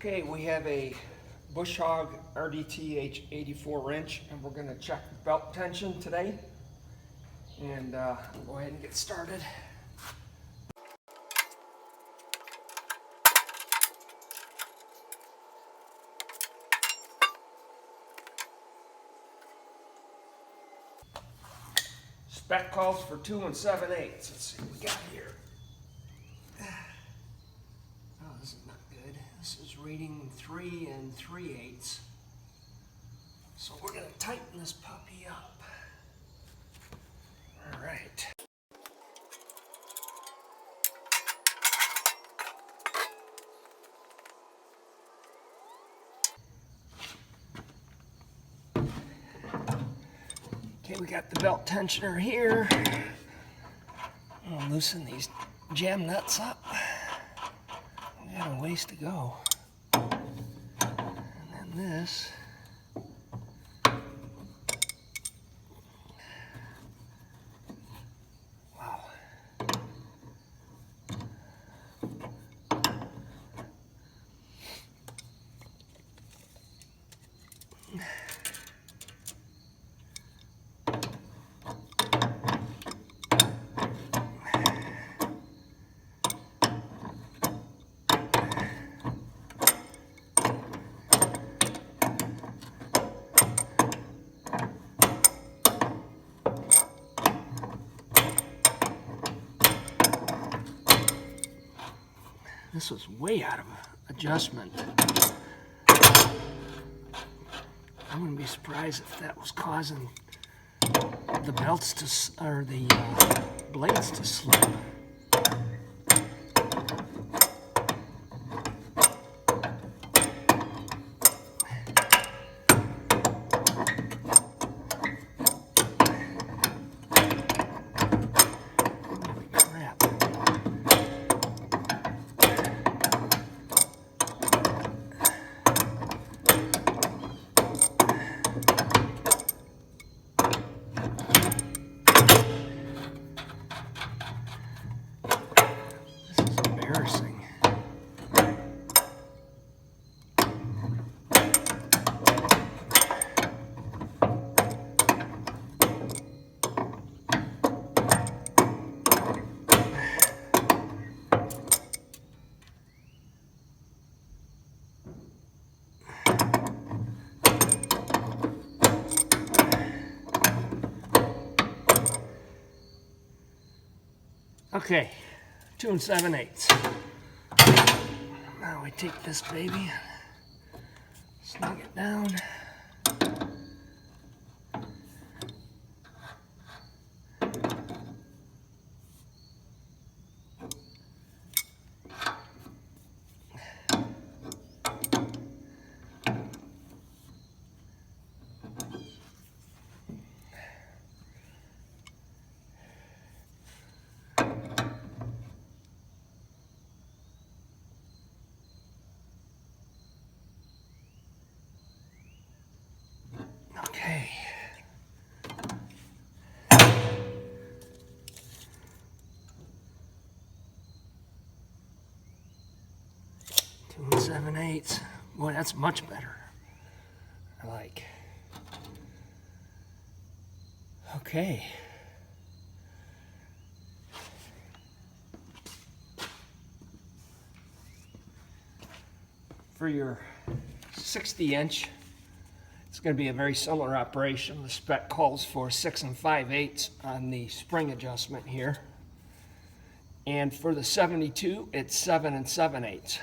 Okay, we have a Bush Hog RDTH84 wrench, and we're going to check belt tension today. And go ahead and get started. Spec calls for 2 7/8. Let's see what we got here. Oh, this is not good. This is reading 3 3/8. So we're going to tighten this puppy up. All right. Okay, we got the belt tensioner here. I'll loosen these jam nuts up. We got a ways to go. And then this. Wow. This was way out of adjustment. I'm going to be surprised if that was causing the belts to, or the blades to slip. Okay, 2 7/8. Now we take this baby, snug it down. Okay. 2 7/8. Boy, that's much better. I like. Okay. For your 60-inch, it's going to be a very similar operation. The spec calls for 6 5/8 on the spring adjustment here. And for the 72, it's 7 7/8.